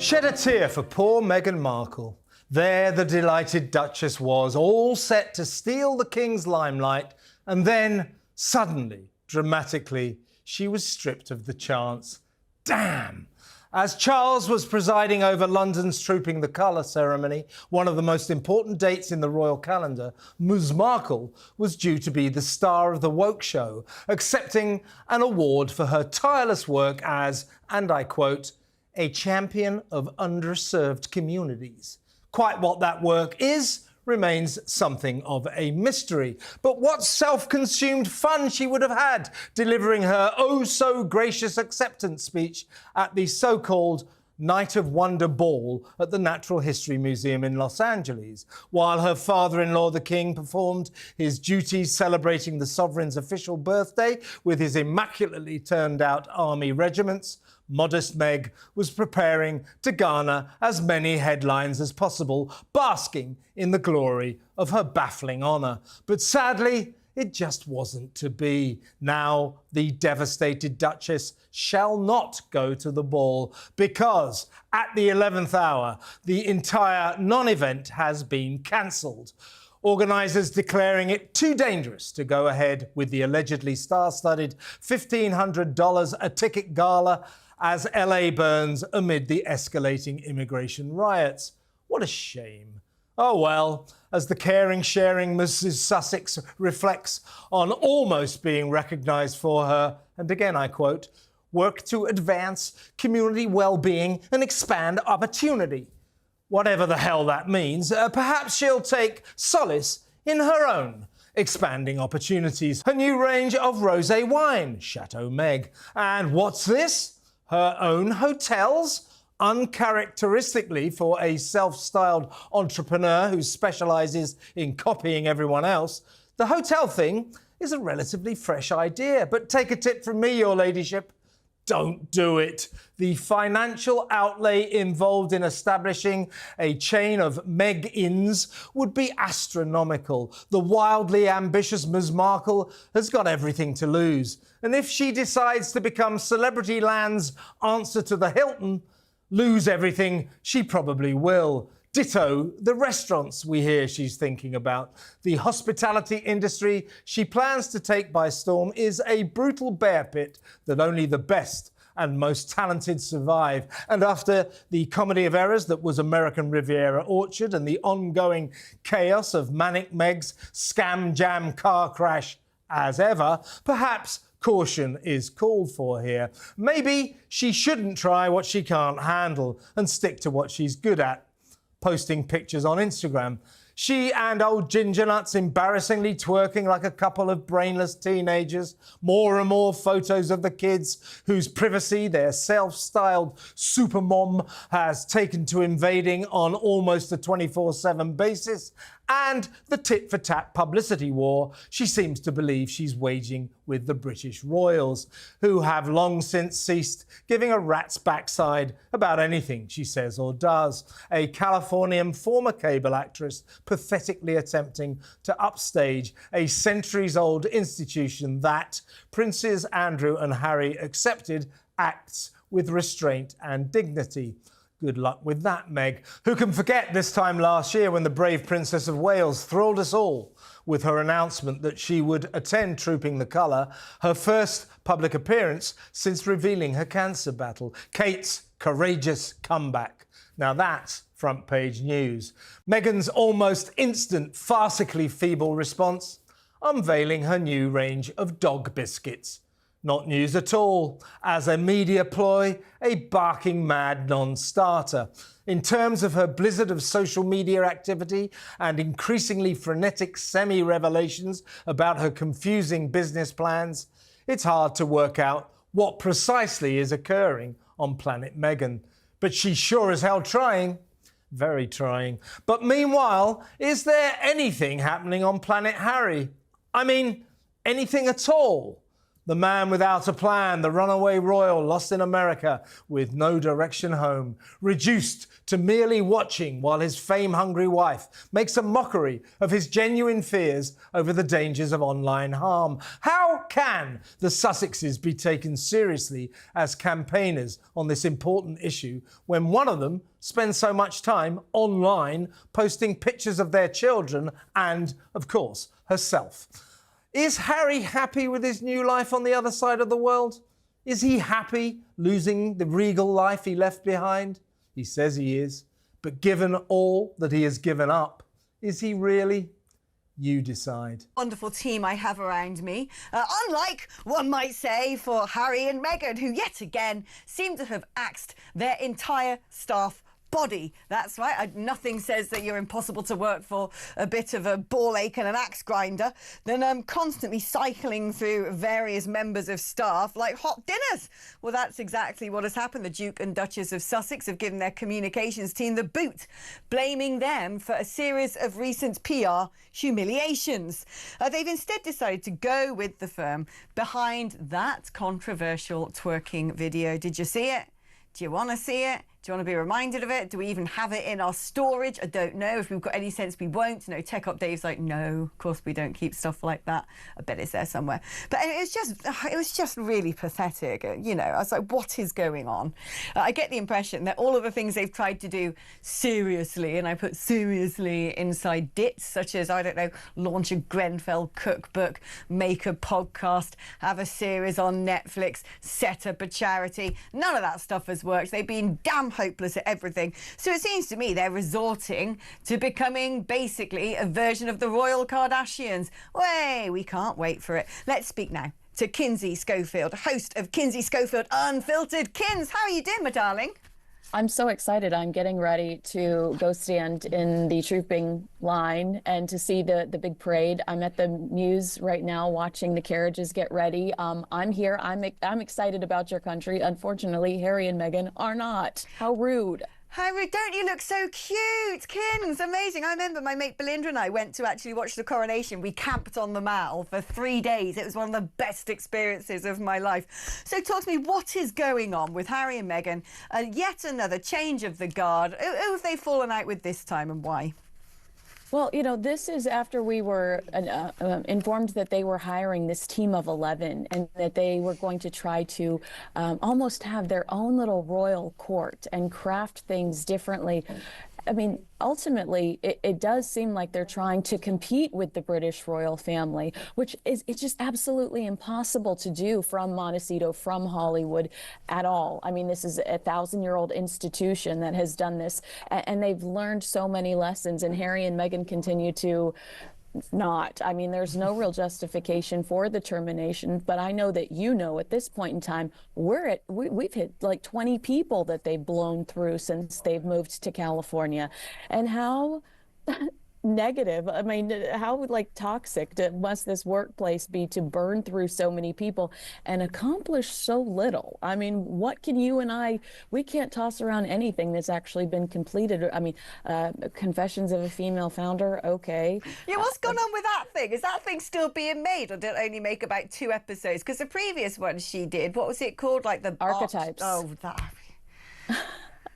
Shed a tear for poor Meghan Markle. There the delighted Duchess was, all set to steal the King's limelight, and then, suddenly, dramatically, she was stripped of the chance. Damn! As Charles was presiding over London's Trooping the Colour ceremony, one of the most important dates in the royal calendar, Ms Markle was due to be the star of the woke show, accepting an award for her tireless work as, and I quote, a champion of underserved communities. Quite what that work is remains something of a mystery. But what self-consumed fun she would have had delivering her oh-so-gracious acceptance speech at the so-called Night of Wonder Ball at the Natural History Museum in Los Angeles, while her father-in-law, the King, performed his duties celebrating the sovereign's official birthday with his immaculately turned-out army regiments. Modest Meg was preparing to garner as many headlines as possible, basking in the glory of her baffling honour. But sadly, it just wasn't to be. Now, the devastated Duchess shall not go to the ball because, at the 11th hour, the entire non-event has been cancelled. Organisers declaring it too dangerous to go ahead with the allegedly star-studded $1,500 a ticket gala as LA burns amid the escalating immigration riots. What a shame. Oh well, as the caring, sharing Mrs Sussex reflects on almost being recognised for her, and again I quote, work to advance community well-being and expand opportunity. Whatever the hell that means, perhaps she'll take solace in her own expanding opportunities. Her new range of rosé wine, Chateau Meg. And what's this? Her own hotels? Uncharacteristically for a self-styled entrepreneur who specialises in copying everyone else, the hotel thing is a relatively fresh idea. But take a tip from me, your ladyship. Don't do it. The financial outlay involved in establishing a chain of Meg Inns would be astronomical. The wildly ambitious Ms Markle has got everything to lose. And if she decides to become Celebrity Land's answer to the Hilton, lose everything she probably will. Ditto the restaurants we hear she's thinking about. The hospitality industry she plans to take by storm is a brutal bear pit that only the best and most talented survive. And after the comedy of errors that was American Riviera Orchard and the ongoing chaos of Manic Meg's scam jam car crash as ever, perhaps caution is called for here. Maybe she shouldn't try what she can't handle and stick to what she's good at, posting pictures on Instagram. She and old Ginger Nuts embarrassingly twerking like a couple of brainless teenagers. More and more photos of the kids whose privacy their self-styled supermom has taken to invading on almost a 24/7 basis. And the tit-for-tat publicity war she seems to believe she's waging with the British royals, who have long since ceased giving a rat's backside about anything she says or does. A Californian former cable actress pathetically attempting to upstage a centuries-old institution that Princes Andrew and Harry accepted acts with restraint and dignity. Good luck with that, Meg. Who can forget this time last year when the brave Princess of Wales thrilled us all with her announcement that she would attend Trooping the Colour, her first public appearance since revealing her cancer battle. Kate's courageous comeback. Now that's front page news. Meghan's almost instant, farcically feeble response, unveiling her new range of dog biscuits. Not news at all. As a media ploy, a barking mad non-starter. In terms of her blizzard of social media activity and increasingly frenetic semi-revelations about her confusing business plans, it's hard to work out what precisely is occurring on Planet Meghan. But she's sure as hell trying. Very trying. But meanwhile, is there anything happening on Planet Harry? I mean, anything at all? The man without a plan, the runaway royal lost in America with no direction home, reduced to merely watching while his fame-hungry wife makes a mockery of his genuine fears over the dangers of online harm. How can the Sussexes be taken seriously as campaigners on this important issue when one of them spends so much time online posting pictures of their children and, of course, herself? Is Harry happy with his new life on the other side of the world? Is he happy losing the regal life he left behind? He says he is. But given all that he has given up, is he really? You decide. Wonderful team I have around me. Unlike, one might say, for Harry and Meghan, who yet again seem to have axed their entire staff body. That's right. Nothing says that you're impossible to work for a bit of a ball ache and an axe grinder than constantly cycling through various members of staff like hot dinners. Well, that's exactly what has happened. The Duke and Duchess of Sussex have given their communications team the boot, blaming them for a series of recent PR humiliations. They've instead decided to go with the firm behind that controversial twerking video. Did you see it? Do you want to see it? Do you want to be reminded of it? Do we even have it in our storage? I don't know. If we've got any sense, we won't. No, Tech Up Dave's like, no, of course we don't keep stuff like that. I bet it's there somewhere. But it was just really pathetic. You know, I was like, what is going on? I get the impression that all of the things they've tried to do seriously, and I put seriously inside dits, such as, I don't know, launch a Grenfell cookbook, make a podcast, have a series on Netflix, set up a charity. None of that stuff has worked. They've been damn hopeless at everything. So it seems to me they're resorting to becoming basically a version of the royal Kardashians. Way, we can't wait for it. Let's speak now to Kinsey Schofield, host of Kinsey Schofield Unfiltered. Kins, how are you doing, my darling? I'm so excited. I'm getting ready to go stand in the trooping line and to see the big parade. I'm at the Mews right now watching the carriages get ready. I'm here. I'm excited about your country. Unfortunately, Harry and Meghan are not. How rude. Harry, don't you look so cute? Kins, amazing. I remember my mate Belinda and I went to actually watch the coronation. We camped on the Mall for 3 days. It was one of the best experiences of my life. So talk to me, what is going on with Harry and Meghan? Yet another change of the guard. Who have they fallen out with this time and why? Well, you know, this is after we were informed that they were hiring this team of 11 and that they were going to try to almost have their own little royal court and craft things differently. I mean, ultimately, it does seem like they're trying to compete with the British royal family, which is it's just absolutely impossible to do from Montecito, from Hollywood at all. I mean, this is a 1,000-year-old institution that has done this, and they've learned so many lessons, and Harry and Meghan continue to not. I mean, there's no real justification for the termination, but I know that you know at this point in time, we've hit like 20 people that they've blown through since they've moved to California. And how negative, I mean, how like toxic must this workplace be to burn through so many people and accomplish so little? I mean, what can you and I, we can't toss around anything that's actually been completed. I mean, Confessions of a Female Founder, okay. Yeah, what's gone on with that thing? Is that thing still being made, or did it only make about 2 episodes? Because the previous one she did, what was it called? Like the Archetypes. Oh, that.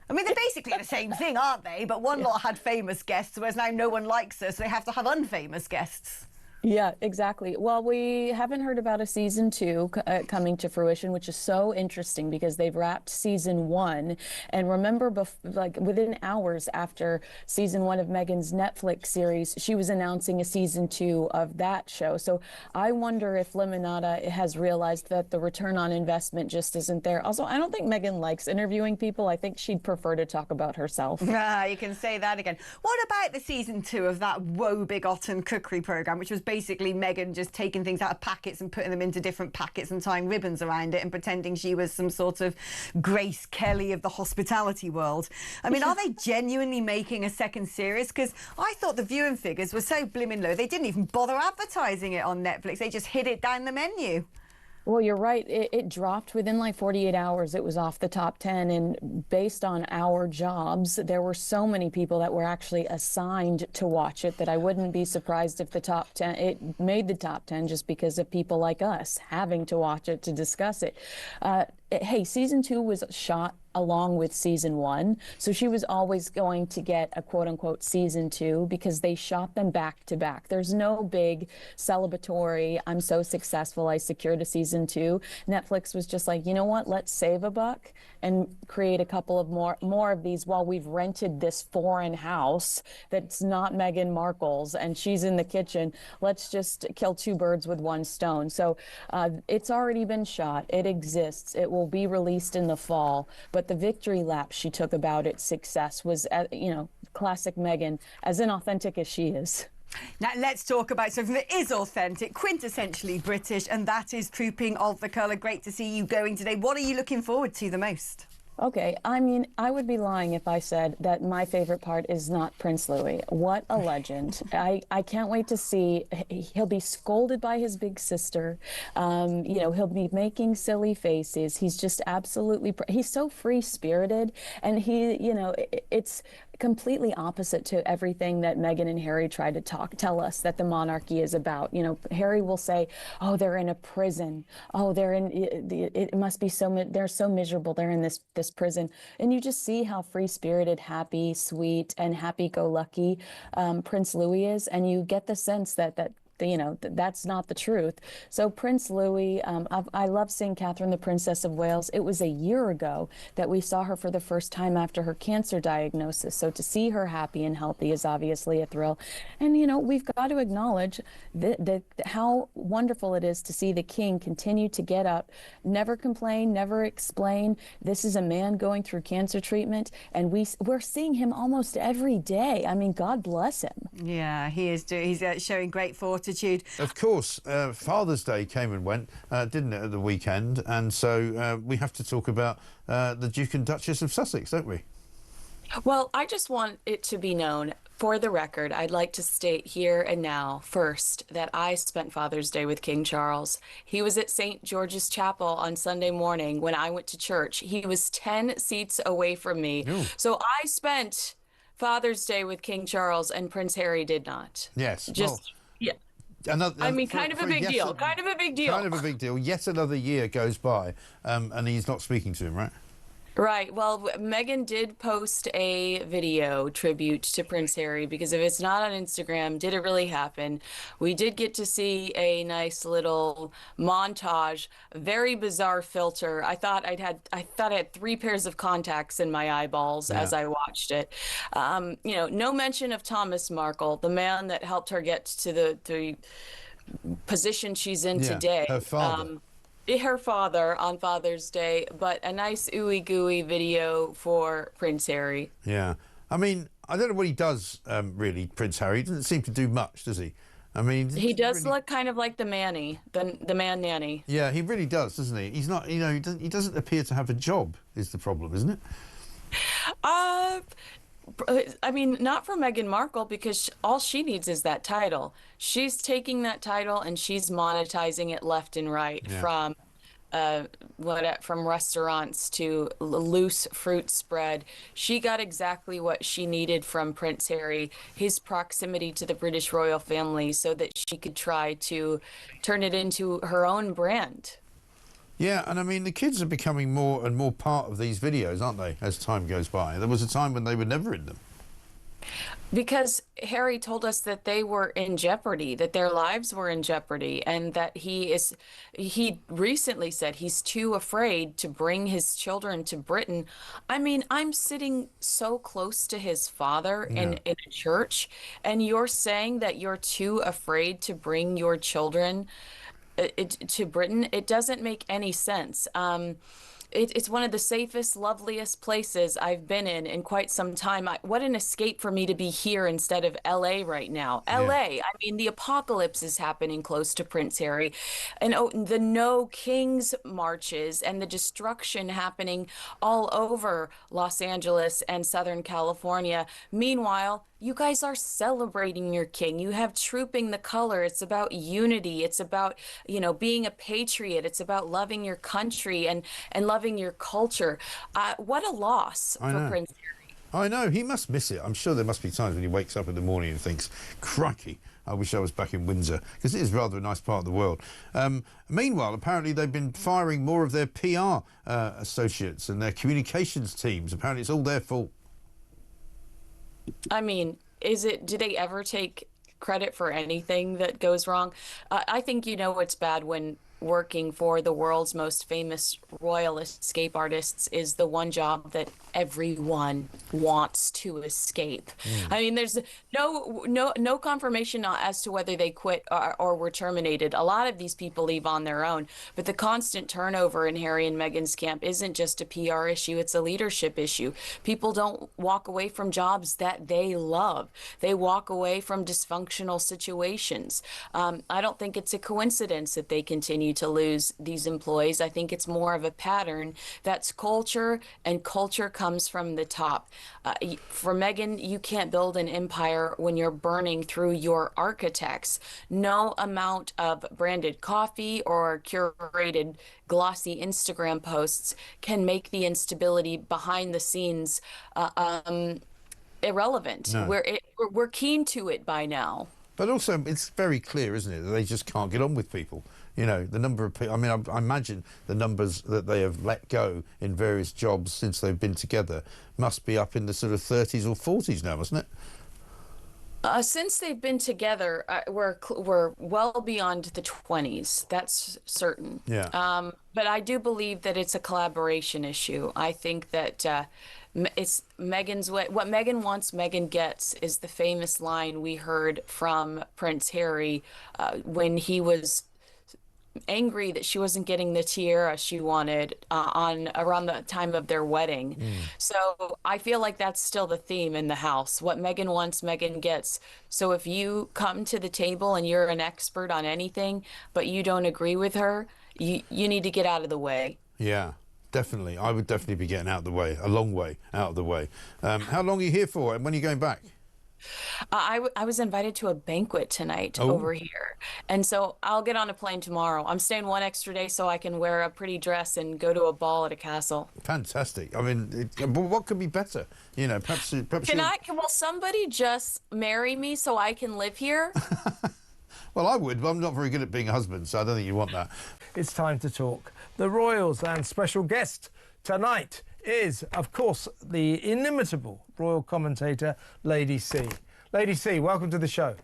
I mean, they're basically the same thing, aren't they? But one lot had famous guests, whereas now no one likes her, so they have to have unfamous guests. Yeah, exactly. Well, we haven't heard about a season 2 coming to fruition, which is so interesting because they've wrapped season 1. And remember, like within hours after season 1 of Meghan's Netflix series, she was announcing a season 2 of that show. So I wonder if Limonada has realized that the return on investment just isn't there. Also, I don't think Meghan likes interviewing people. I think she'd prefer to talk about herself. Ah, you can say that again. What about the season 2 of that woe-begotten cookery program, which was basically Meghan just taking things out of packets and putting them into different packets and tying ribbons around it and pretending she was some sort of Grace Kelly of the hospitality world? I mean, are they genuinely making a second series? Because I thought the viewing figures were so blimmin' low, they didn't even bother advertising it on Netflix. They just hid it down the menu. Well, you're right. It dropped within like 48 hours. It was off the top 10. And based on our jobs, there were so many people that were actually assigned to watch it that I wouldn't be surprised if the top 10, it made the top 10 just because of people like us having to watch it to discuss it. Hey, season 2 was shot along with season 1. So she was always going to get a quote unquote season 2 because they shot them back to back. There's no big celebratory, I'm so successful, I secured a season 2. Netflix was just like, you know what, let's save a buck and create a couple of more of these while we've rented this foreign house that's not Meghan Markle's and she's in the kitchen. Let's just kill two birds with one stone. So it's already been shot. It exists. It will be released in the fall. But the victory lap she took about its success was, classic Meghan, as inauthentic as she is. Now, let's talk about something that is authentic, quintessentially British, and that is Trooping of the Colour. Great to see you going today. What are you looking forward to the most? Okay, I mean, I would be lying if I said that my favorite part is not Prince Louis. What a legend. I can't wait to see. He'll be scolded by his big sister. He'll be making silly faces. He's just absolutely, he's so free-spirited. And it's completely opposite to everything that Meghan and Harry tried to tell us that the monarchy is about. Harry will say, oh, they're in a prison. Oh, it must be they're so miserable. They're in this prison. And you just see how free-spirited, happy, sweet, and happy-go-lucky Prince Louis is. And you get the sense that that's not the truth. So Prince Louis, I love seeing Catherine, the Princess of Wales. It was a year ago that we saw her for the first time after her cancer diagnosis. So to see her happy and healthy is obviously a thrill. And, we've got to acknowledge how wonderful it is to see the king continue to get up, never complain, never explain. This is a man going through cancer treatment, and we're seeing him almost every day. I mean, God bless him. Yeah, he is. He's showing great fortitude. Of course, Father's Day came and went, didn't it, at the weekend? And so we have to talk about the Duke and Duchess of Sussex, don't we? Well, I just want it to be known, for the record, I'd like to state here and now, first, that I spent Father's Day with King Charles. He was at St. George's Chapel on Sunday morning when I went to church. He was 10 seats away from me. Ooh. So I spent Father's Day with King Charles, and Prince Harry did not. Yes. Yeah. Kind of a big deal. Kind of a big deal. Kind of a big deal. Yet another year goes by, and he's not speaking to him, right? Right. Well, Meghan did post a video tribute to Prince Harry because if it's not on Instagram, did it really happen? We did get to see a nice little montage, very bizarre filter. I thought I had 3 pairs of contacts in my eyeballs as I watched it. No mention of Thomas Markle, the man that helped her get to the position she's in today. Her father. Her father on Father's Day, but a nice ooey gooey video for Prince Harry. Yeah. I mean, I don't know what he does, really, Prince Harry. He doesn't seem to do much, does he? I mean, he does look kind of like the man nanny. Yeah, he really does, doesn't he? He's not, he doesn't appear to have a job, is the problem, isn't it? I mean, not for Meghan Markle, because all she needs is that title. She's taking that title and she's monetizing it left and right, from restaurants to loose fruit spread. She got exactly what she needed from Prince Harry, his proximity to the British royal family, so that she could try to turn it into her own brand. Yeah, and I mean, the kids are becoming more and more part of these videos, aren't they, as time goes by? There was a time when they were never in them. Because Harry told us that they were in jeopardy, that their lives were in jeopardy, and that he recently said he's too afraid to bring his children to Britain. I mean, I'm sitting so close to his father in a church, and you're saying that you're too afraid to bring your children to Britain. It doesn't make any sense. It's one of the safest, loveliest places I've been in quite some time. What an escape for me to be here instead of LA right now. LA, I mean, the apocalypse is happening close to Prince Harry. And the No Kings marches and the destruction happening all over Los Angeles and Southern California. Meanwhile, you guys are celebrating your king. You have Trooping the Color. It's about unity. It's about, being a patriot. It's about loving your country and loving your culture. What a loss I for know. Prince Harry. I know, he must miss it. I'm sure there must be times when he wakes up in the morning and thinks, crikey, I wish I was back in Windsor, because it is rather a nice part of the world. Meanwhile, apparently they've been firing more of their PR associates and their communications teams. Apparently it's all their fault. I mean, do they ever take credit for anything that goes wrong? I think it's bad when working for the world's most famous royal escape artists is the one job that everyone wants to escape. I mean, there's no confirmation as to whether they quit or were terminated. A lot of these people leave on their own, but the constant turnover in Harry and Meghan's camp isn't just a PR issue, it's a leadership issue. People don't walk away from jobs that they love. They walk away from dysfunctional situations. I don't think it's a coincidence that they continue to lose these employees. I think it's more of a pattern. That's culture, and culture comes from the top. For Meghan, you can't build an empire when you're burning through your architects. No amount of branded coffee or curated glossy Instagram posts can make the instability behind the scenes irrelevant. No. We're keen to it by now. But also, it's very clear, isn't it, that they just can't get on with people. The number of people, I mean, I imagine the numbers that they have let go in various jobs since they've been together must be up in the sort of 30s or 40s now, mustn't it? Since they've been together, we're well beyond the 20s. That's certain. Yeah. But I do believe that it's a collaboration issue. I think that it's Meghan's way. What Meghan wants, Meghan gets, is the famous line we heard from Prince Harry when he was angry that she wasn't getting the tiara she wanted around the time of their wedding. So I feel like that's still the theme in the house. What Meghan wants, Meghan gets. So if you come to the table and you're an expert on anything, but you don't agree with her, you need to get out of the way. Yeah, definitely. I would definitely be getting out of the way, a long way out of the way. How long are you here for, and when are you going back? I was invited to a banquet tonight over here, and so I'll get on a plane tomorrow. I'm staying one extra day so I can wear a pretty dress and go to a ball at a castle. Fantastic. I mean, what could be better? Perhaps Will somebody just marry me so I can live here? Well, I would, but I'm not very good at being a husband, so I don't think you want that. It's time to talk the royals, and special guest tonight is, of course, the inimitable royal commentator, Lady C. Lady C, welcome to the show.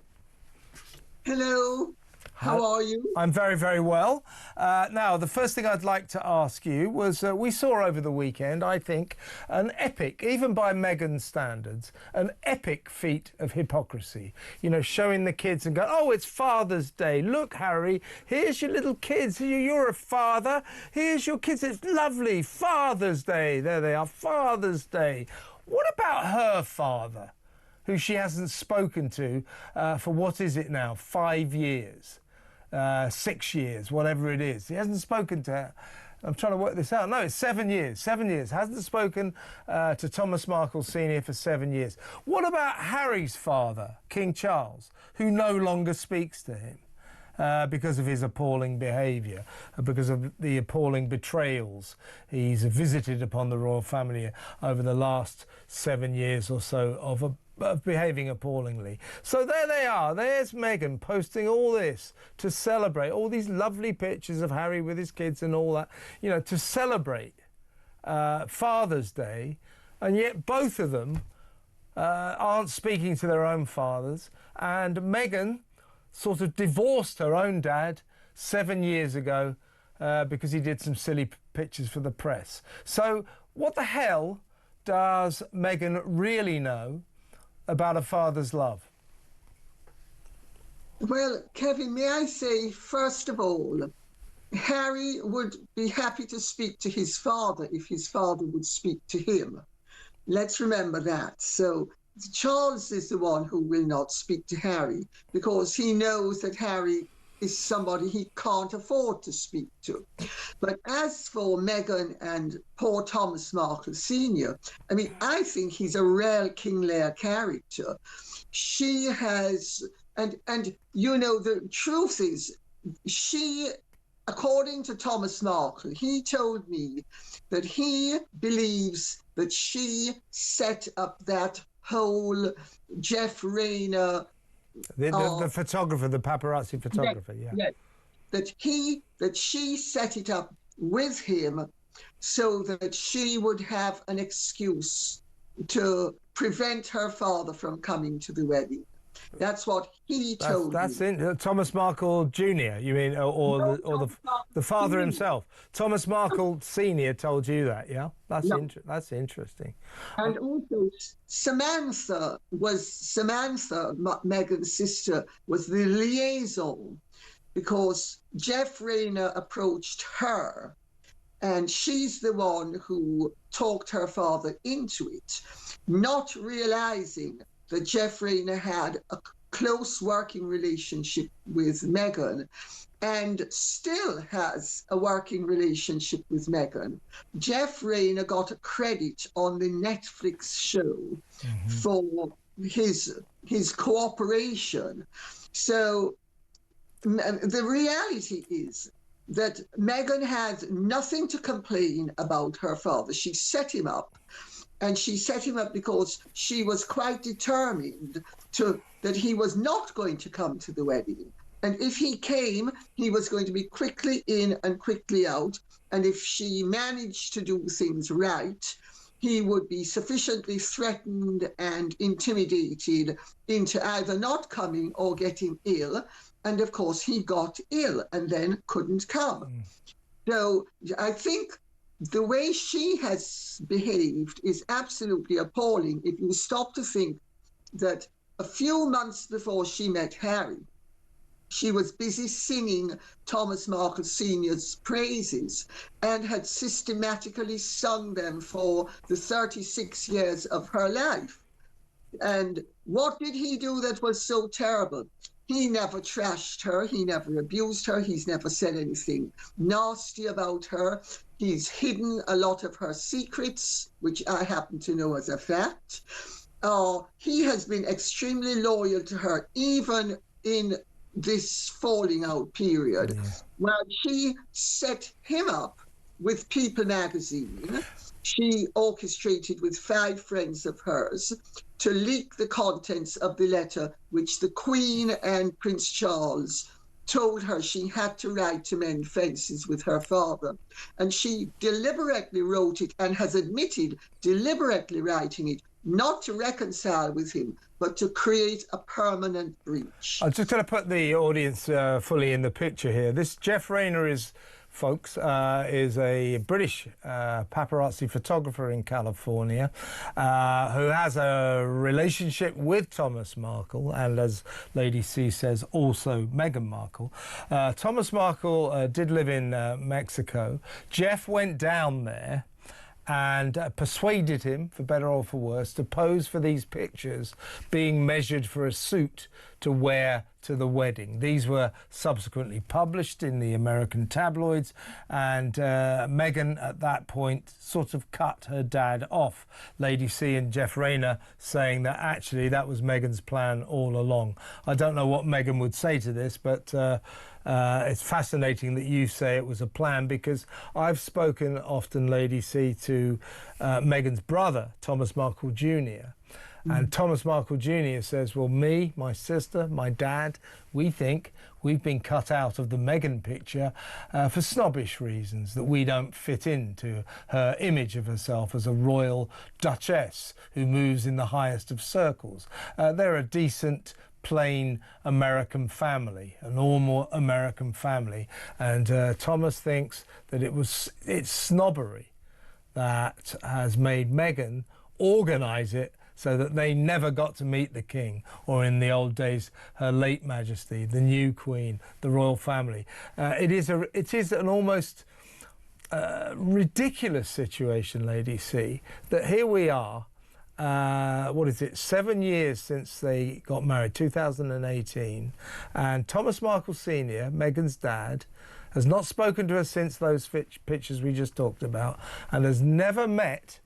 Hello. How are you? I'm very, very well. Now, the first thing I'd like to ask you was, we saw over the weekend, I think, an epic, even by Meghan's standards, an epic feat of hypocrisy. Showing the kids and going, oh, it's Father's Day. Look, Harry, here's your little kids. You're a father. Here's your kids. It's lovely. Father's Day. There they are. Father's Day. What about her father, who she hasn't spoken to for, what is it now, 5 years? 6 years, whatever it is. He hasn't spoken to her. I'm trying to work this out. No, it's 7 years. 7 years. Hasn't spoken to Thomas Markle Sr. for 7 years. What about Harry's father, King Charles, who no longer speaks to him because of his appalling behaviour, because of the appalling betrayals he's visited upon the royal family over the last 7 years or so of behaving appallingly. So there they are. There's Meghan posting all this to celebrate, all these lovely pictures of Harry with his kids and all that, to celebrate Father's Day, and yet both of them aren't speaking to their own fathers. And Meghan sort of divorced her own dad 7 years ago because he did some silly pictures for the press. So what the hell does Meghan really know about a father's love? Well, Kevin, may I say, first of all, Harry would be happy to speak to his father if his father would speak to him. Let's remember that. So Charles is the one who will not speak to Harry because he knows that Harry is somebody he can't afford to speak to. But as for Meghan and poor Thomas Markle Sr., I mean, I think he's a real King Lear character. she has, and you know, the truth is, she, according to Thomas Markle, he told me that he believes that she set up that whole Jeff Rayner. The photographer, the paparazzi photographer, yeah. That she set it up with him so that she would have an excuse to prevent her father from coming to the wedding. That's what he told me. Thomas Markle Jr., you mean, or the father himself? Thomas Markle Sr. told you that, yeah? That's interesting. And also, Samantha, Meghan's sister, was the liaison, because Jeff Rayner approached her, and she's the one who talked her father into it, not realizing that Jeff Rayner had a close working relationship with Meghan and still has a working relationship with Meghan. Jeff Rayner got a credit on the Netflix show for his cooperation. So the reality is that Meghan had nothing to complain about her father. She set him up. And she set him up because she was quite determined that he was not going to come to the wedding. And if he came, he was going to be quickly in and quickly out. And if she managed to do things right, he would be sufficiently threatened and intimidated into either not coming or getting ill. And of course, he got ill and then couldn't come. So I think the way she has behaved is absolutely appalling if you stop to think that a few months before she met Harry, she was busy singing Thomas Markle Sr.'s praises and had systematically sung them for the 36 years of her life. And what did he do that was so terrible? He never trashed her. He never abused her. He's never said anything nasty about her. He's hidden a lot of her secrets, which I happen to know as a fact. He has been extremely loyal to her, even in this falling out period, where she set him up with People magazine. She orchestrated with 5 friends of hers to leak the contents of the letter which the Queen and Prince Charles told her she had to write to mend fences with her father. And she deliberately wrote it and has admitted deliberately writing it, not to reconcile with him, but to create a permanent breach. I'm just going to put the audience fully in the picture here. This Jeff Rayner is a British paparazzi photographer in California who has a relationship with Thomas Markle and, as Lady C says, also Meghan Markle. Thomas Markle did live in Mexico. Jeff went down there and persuaded him, for better or for worse, to pose for these pictures, being measured for a suit to wear to the wedding. These were subsequently published in the American tabloids, and Meghan at that point sort of cut her dad off. Lady C and Jeff Rayner saying that actually that was Meghan's plan all along. I don't know what Meghan would say to this, but it's fascinating that you say it was a plan, because I've spoken often, Lady C, to Meghan's brother, Thomas Markle Jr., and Thomas Markle Jr. says, well, me, my sister, my dad, we think we've been cut out of the Meghan picture for snobbish reasons, that we don't fit into her image of herself as a royal duchess who moves in the highest of circles. They're a decent, plain American family, a normal American family. And Thomas thinks that it's snobbery that has made Meghan organise it so that they never got to meet the king, or in the old days, Her late Majesty, the new queen, the royal family. It is an almost ridiculous situation, Lady C, that here we are, 7 years since they got married, 2018, and Thomas Markle Sr., Meghan's dad, has not spoken to her since those pictures we just talked about, and has never met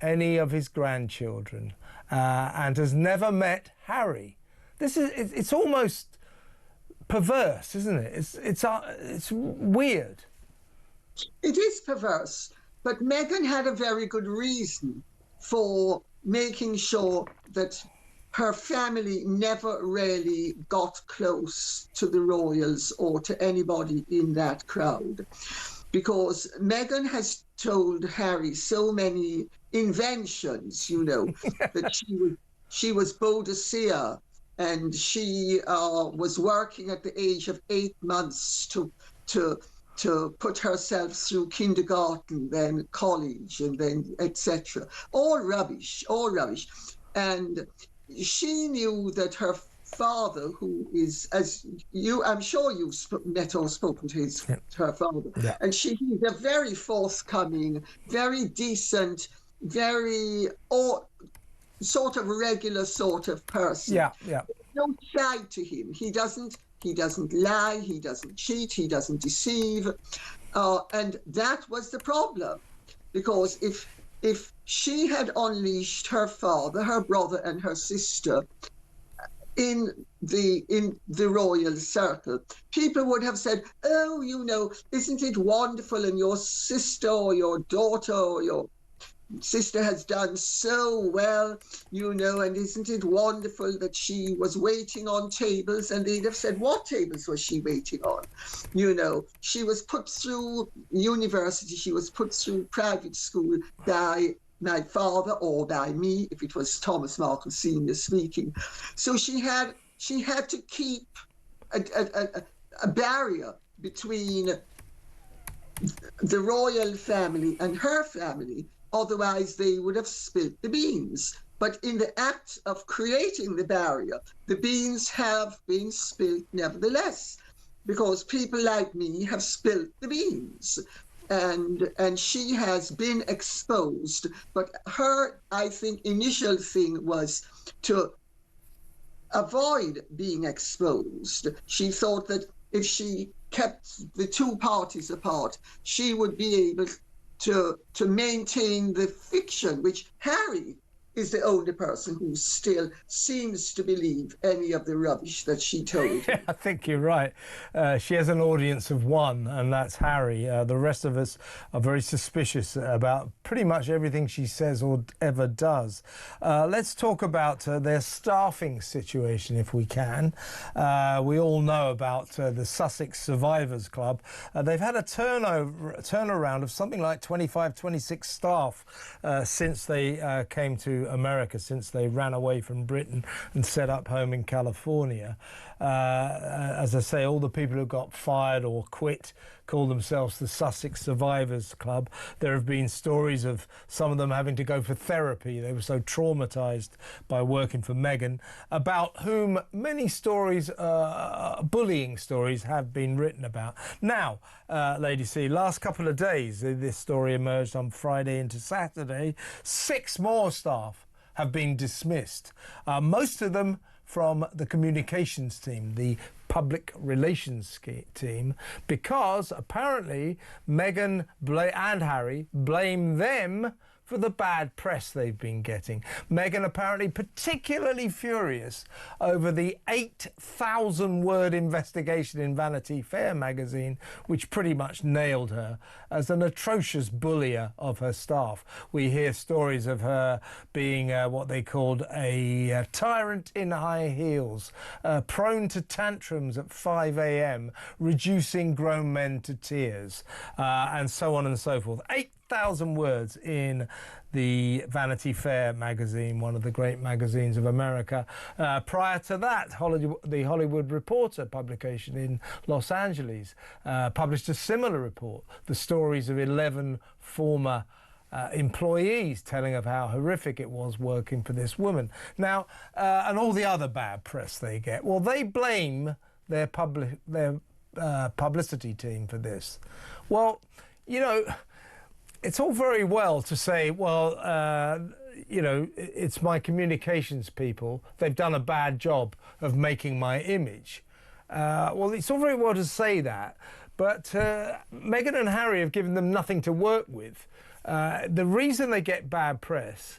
any of his grandchildren. and has never met Harry. It's almost perverse, isn't it? It's weird. It is perverse, but Meghan had a very good reason for making sure that her family never really got close to the royals or to anybody in that crowd. Because Meghan has told Harry so many inventions, you know, that she was Boadicea, and she was working at the age of 8 months to put herself through kindergarten, then college, and then etc. All rubbish, all rubbish. And she knew that her father, who is, as you, I'm sure you've met or spoken to her father, and he's a very forthcoming, very decent, very sort of regular sort of person. Yeah. No side to him. He doesn't lie, he doesn't cheat, he doesn't deceive, and that was the problem, because if she had unleashed her father, her brother, and her sister in the royal circle, people would have said, oh, you know, isn't it wonderful, and your sister or your daughter or your sister has done so well, you know, and isn't it wonderful that she was waiting on tables? And they'd have said, what tables was she waiting on? You know, she was put through university, she was put through private school by my father or by me, if it was Thomas Markle Senior speaking. So she had to keep a barrier between the royal family and her family, otherwise they would have spilt the beans. But in the act of creating the barrier, the beans have been spilt nevertheless, because people like me have spilt the beans. And she has been exposed. But her, I think, initial thing was to avoid being exposed. She thought that if she kept the two parties apart, she would be able to maintain the fiction, which Harry is the only person who still seems to believe any of the rubbish that she told him. I think you're right. She has an audience of one, and that's Harry. The rest of us are very suspicious about pretty much everything she says or ever does. Let's talk about their staffing situation, if we can. We all know about the Sussex Survivors Club. They've had a turnaround of something like 25, 26 staff since they came to America, since they ran away from Britain and set up home in California. As I say, all the people who got fired or quit call themselves the Sussex Survivors Club. There have been stories of some of them having to go for therapy. They were so traumatised by working for Meghan, about whom many stories, bullying stories, have been written about. Now, Lady C, last couple of days, this story emerged on Friday into Saturday, 6 more staff have been dismissed, most of them from the communications team, the public relations team, because apparently Meghan and Harry blame them for the bad press they've been getting. Meghan apparently particularly furious over the 8,000-word investigation in Vanity Fair magazine, which pretty much nailed her as an atrocious bullier of her staff. We hear stories of her being what they called a tyrant in high heels, prone to tantrums at 5 a.m, reducing grown men to tears, and so on and so forth. 8,000 words in the Vanity Fair magazine, one of the great magazines of America. Prior to that, the Hollywood Reporter publication in Los Angeles published a similar report, the stories of 11 former employees telling of how horrific it was working for this woman. Now, and all the other bad press they get, well, they blame their publicity team for this. Well, you know, it's all very well to say, well, you know, it's my communications people. They've done a bad job of making my image. Well, it's all very well to say that, but Meghan and Harry have given them nothing to work with. The reason they get bad press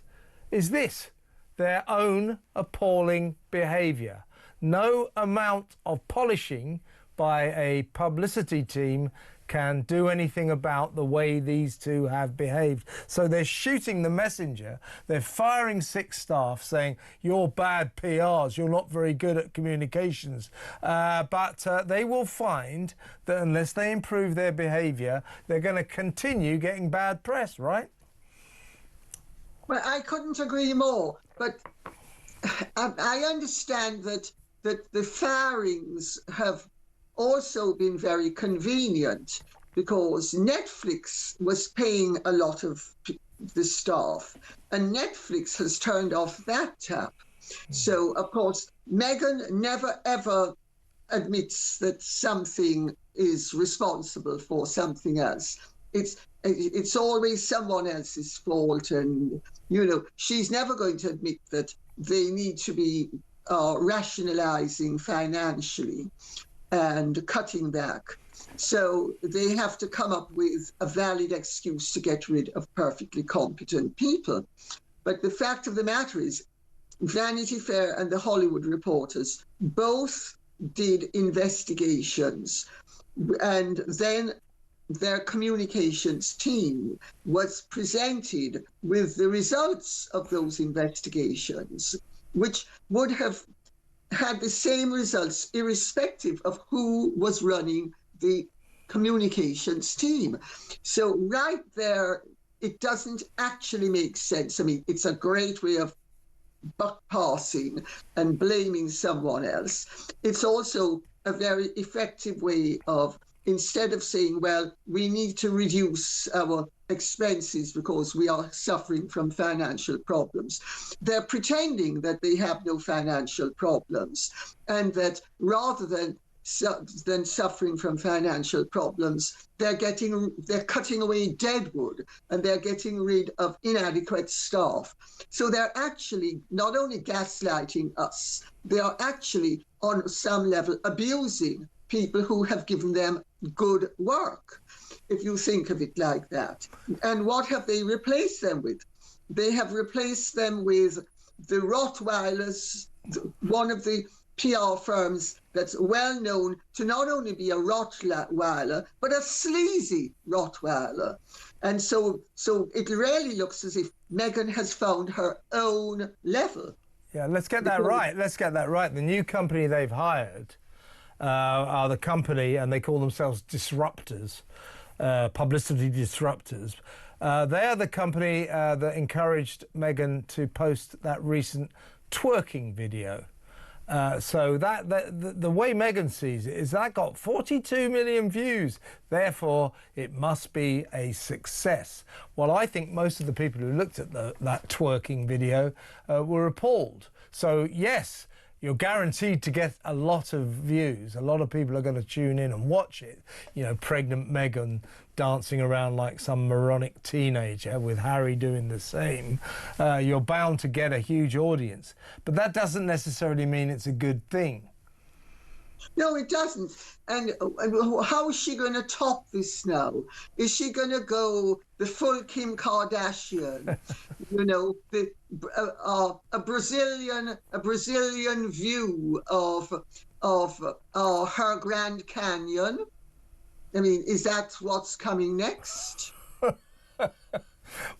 is this. their own appalling behaviour. No amount of polishing by a publicity team can do anything about the way these two have behaved. So they're shooting the messenger. They're firing 6 staff saying, you're bad PRs, you're not very good at communications. But they will find that unless they improve their behaviour, they're going to continue getting bad press, right? Well, I couldn't agree more. But I understand that the firings have also been very convenient because Netflix was paying a lot of the staff and Netflix has turned off that tap. So, of course, Meghan never ever admits that something is responsible for something else. It's always someone else's fault, and, you know, she's never going to admit that they need to be rationalizing financially and cutting back. So they have to come up with a valid excuse to get rid of perfectly competent people. But the fact of the matter is, Vanity Fair and the Hollywood Reporters both did investigations, and then their communications team was presented with the results of those investigations, which would have had the same results irrespective of who was running the communications team. So right there, it doesn't actually make sense. I mean, it's a great way of buck passing and blaming someone else. It's also a very effective way of, instead of saying, well, we need to reduce our expenses because we are suffering from financial problems, they're pretending that they have no financial problems, and that rather than suffering from financial problems, they're cutting away deadwood and they're getting rid of inadequate staff. So they're actually not only gaslighting us, they are actually on some level abusing people who have given them good work, if you think of it like that. And what have they replaced them with? They have replaced them with the Rottweilers, one of the PR firms that's well known to not only be a Rottweiler, but a sleazy Rottweiler. And so it really looks as if Meghan has found her own level. Yeah, let's get that right. Let's get that right. The new company they've hired are the company, and they call themselves disruptors, publicity disruptors. They are the company that encouraged Meghan to post that recent twerking video. So the way Meghan sees it is that got 42 million views. Therefore, it must be a success. Well, I think most of the people who looked at that twerking video were appalled. So, yes, you're guaranteed to get a lot of views. A lot of people are going to tune in and watch it. You know, pregnant Meghan dancing around like some moronic teenager with Harry doing the same. You're bound to get a huge audience. But that doesn't necessarily mean it's a good thing. No, it doesn't. And how is she going to top this now? Is she going to go the full Kim Kardashian? You know, a Brazilian view of her Grand Canyon? I mean, is that what's coming next?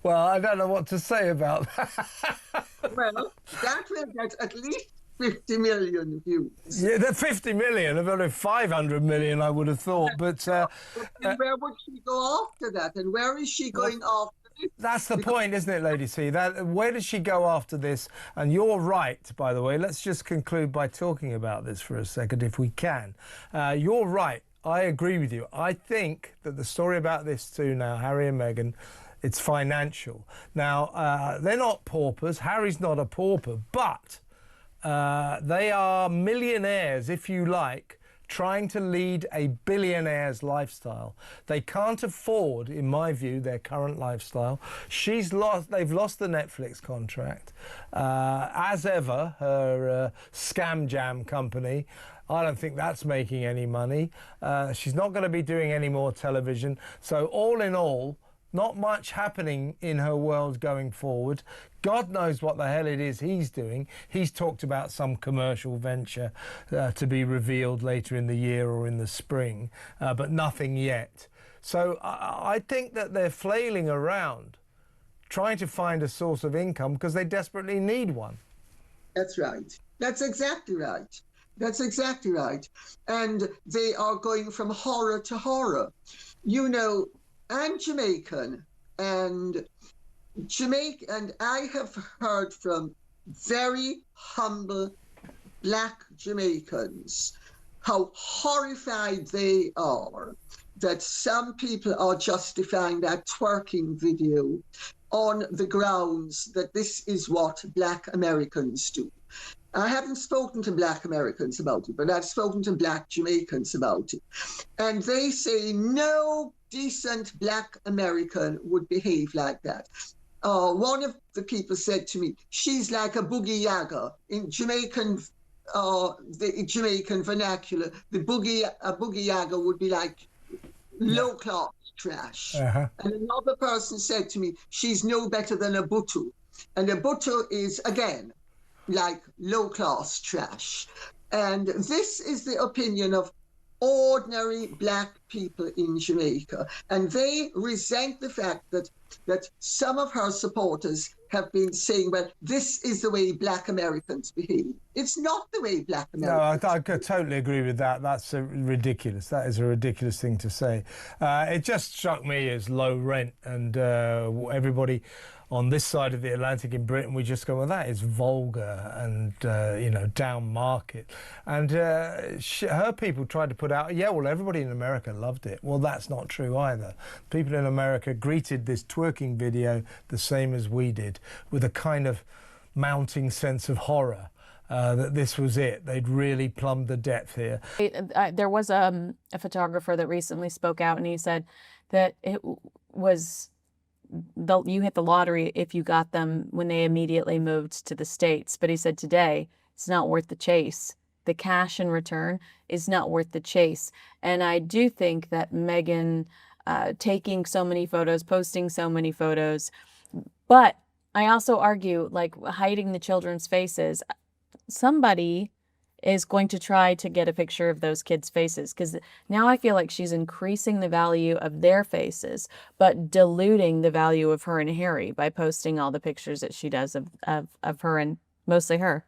Well, I don't know what to say about that. Well, that will get at least 50 million views. Yeah, the 50 million, about 500 million, I would have thought. But and where would she go after that? And where is she going after this? That's the point, isn't it, Lady C? Where does she go after this? And you're right, by the way. Let's just conclude by talking about this for a second, if we can. You're right. I agree with you. I think that the story about this too now, Harry and Meghan, it's financial. Now, they're not paupers. Harry's not a pauper, but they are millionaires, if you like, trying to lead a billionaire's lifestyle. They can't afford, in my view, their current lifestyle. They've lost the Netflix contract. As ever, her Scam Jam company, I don't think that's making any money. She's not going to be doing any more television. So all in all, Not much happening in her world going forward. God knows what the hell it is he's doing. He's talked about some commercial venture to be revealed later in the year or in the spring, but nothing yet. So I think that they're flailing around trying to find a source of income because they desperately need one. That's right. That's exactly right. That's exactly right. And they are going from horror to horror. You know, I'm Jamaican, and I have heard from very humble Black Jamaicans how horrified they are that some people are justifying that twerking video on the grounds that this is what Black Americans do. I haven't spoken to Black Americans about it, but I've spoken to Black Jamaicans about it. And they say no decent Black American would behave like that. One of the people said to me, she's like a boogie yaga. In the Jamaican vernacular, a boogie yaga would be like low-class trash. And another person said to me, she's no better than a butu. And a butu is, again, like low-class trash. And this is the opinion of ordinary Black people in Jamaica. And they resent the fact that some of her supporters have been saying, well, this is the way Black Americans behave. It's not the way Black Americans No, I totally agree with that. That's ridiculous. That is a ridiculous thing to say. It just struck me as low rent, and everybody on this side of the Atlantic in Britain, we just go, well, that is vulgar and, you know, down market. And her people tried to put out, yeah, well, everybody in America loved it. Well, that's not true either. People in America greeted this twerking video the same as we did, with a kind of mounting sense of horror. That this was it. They'd really plumbed the depth here. There was a photographer that recently spoke out, and he said that it was you hit the lottery if you got them when they immediately moved to the States. But he said today it's not worth the chase. The cash in return is not worth the chase. And I do think that Meghan taking so many photos, posting so many photos, but I also argue, like, hiding the children's faces. Somebody is going to try to get a picture of those kids' faces, because now I feel like she's increasing the value of their faces, but diluting the value of her and Harry by posting all the pictures that she does of her and mostly her.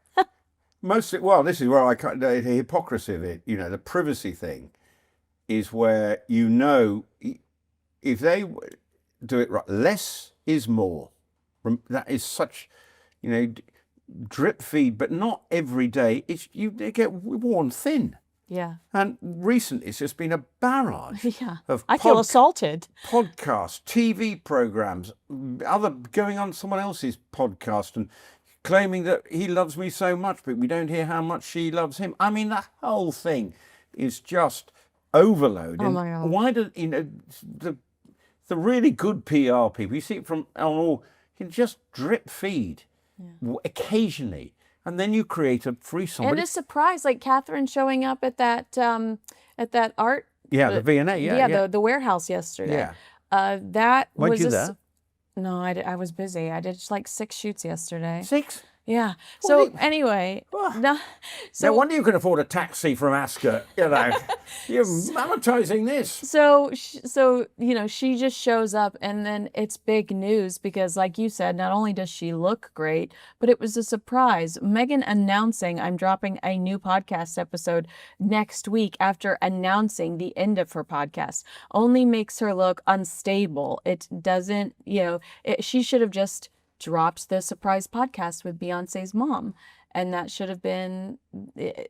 Mostly, well, this is where the hypocrisy of it, you know, the privacy thing is where, you know, if they do it right, less is more. That is such, you know, drip feed, but not every day. They get worn thin. Yeah. And recently it's just been a barrage of I feel assaulted. Podcasts, TV programs, going on someone else's podcast and claiming that he loves me so much, but we don't hear how much she loves him. I mean, the whole thing is just overload. Oh my God. Why do, you know, the really good PR people, you see it from on all, can just drip feed occasionally, and then you create a free somebody. And a surprise, like Catherine showing up at that art. Yeah, the V&A. The warehouse yesterday. Yeah. That Weren't was you there? No, I was busy. I did like 6 shoots yesterday. 6? Yeah. So anyway, no wonder you can afford a taxi from Ascot. You know, you're monetizing this. So you know, she just shows up, and then it's big news because, like you said, not only does she look great, but it was a surprise. Meghan announcing I'm dropping a new podcast episode next week after announcing the end of her podcast only makes her look unstable. It doesn't, you know, she should have just dropped the surprise podcast with Beyonce's mom, and that should have been,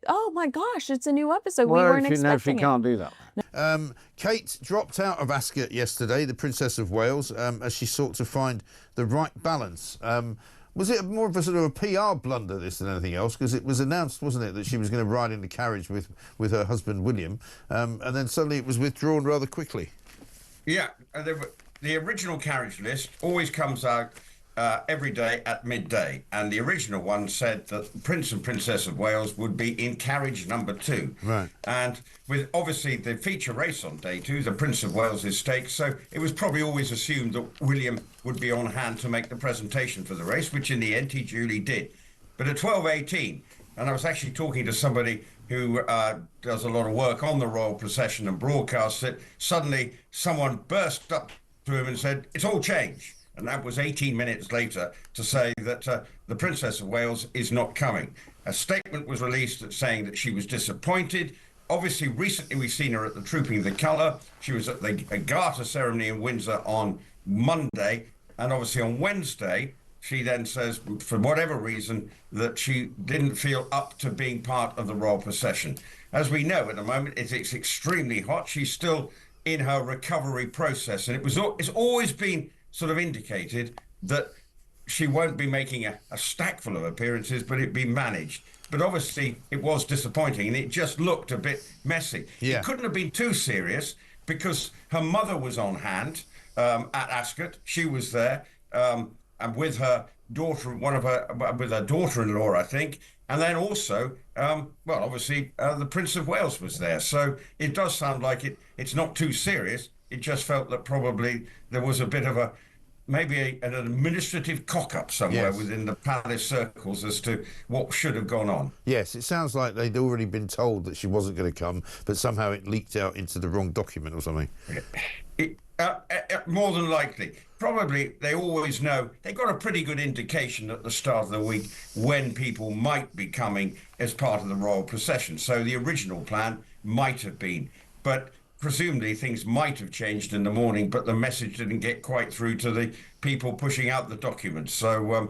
oh my gosh, it's a new episode. Well, we weren't expecting she can't do that. Kate dropped out of Ascot yesterday, the Princess of Wales, as she sought to find the right balance. Was it more of a sort of a PR blunder, this, than anything else? Because it was announced, wasn't it, that she was going to ride in the carriage with her husband William, and then suddenly it was withdrawn rather quickly. Yeah, the original carriage list always comes out every day at midday. And the original one said that the Prince and Princess of Wales would be in carriage number 2. Right. And with obviously the feature race on day 2, the Prince of Wales' stakes, so it was probably always assumed that William would be on hand to make the presentation for the race, which in the end he duly did. But at 12:18, and I was actually talking to somebody who does a lot of work on the royal procession and broadcasts it, suddenly someone burst up to him and said, "It's all changed." And that was 18 minutes later to say that the Princess of Wales is not coming. A statement was released saying that she was disappointed. Obviously, recently we've seen her at the Trooping the Colour. She was at the Garter ceremony in Windsor on Monday. And obviously on Wednesday, she then says, for whatever reason, that she didn't feel up to being part of the royal procession. As we know at the moment, it's extremely hot. She's still in her recovery process. And it's always been sort of indicated that she won't be making a stack full of appearances, but it'd be managed. But obviously it was disappointing and it just looked a bit messy. Yeah. It couldn't have been too serious because her mother was on hand at Ascot. She was there and with her daughter, with her daughter-in-law, I think. And then also, obviously the Prince of Wales was there. So it does sound like it's not too serious. It just felt that probably there was a bit of maybe an administrative cock-up somewhere within the palace circles as to what should have gone on. Yes, it sounds like they'd already been told that she wasn't going to come, but somehow it leaked out into the wrong document or something. More than likely. Probably they always know. They got a pretty good indication at the start of the week when people might be coming as part of the royal procession. So the original plan might have been. But presumably things might have changed in the morning, but the message didn't get quite through to the people pushing out the documents. So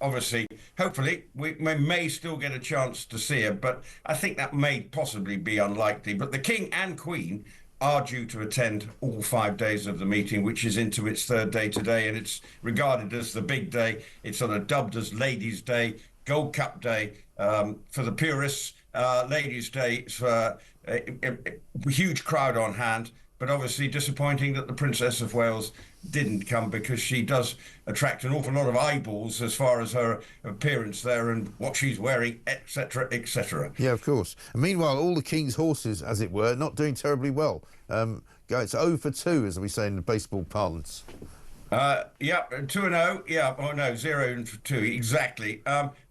obviously, hopefully, we may still get a chance to see her, but I think that may possibly be unlikely. But the King and Queen are due to attend all 5 days of the meeting, which is into its 3rd day today, and it's regarded as the big day. It's sort of dubbed as Ladies' Day, Gold Cup Day for the purists. Ladies' Day for a huge crowd on hand, but obviously disappointing that the Princess of Wales didn't come because she does attract an awful lot of eyeballs as far as her appearance there and what she's wearing, etc., etc. Yeah, of course. And meanwhile, all the King's horses, as it were, not doing terribly well. It's 0 for 2, as we say in the baseball parlance. 2-0. Yeah, 0 for 2 exactly.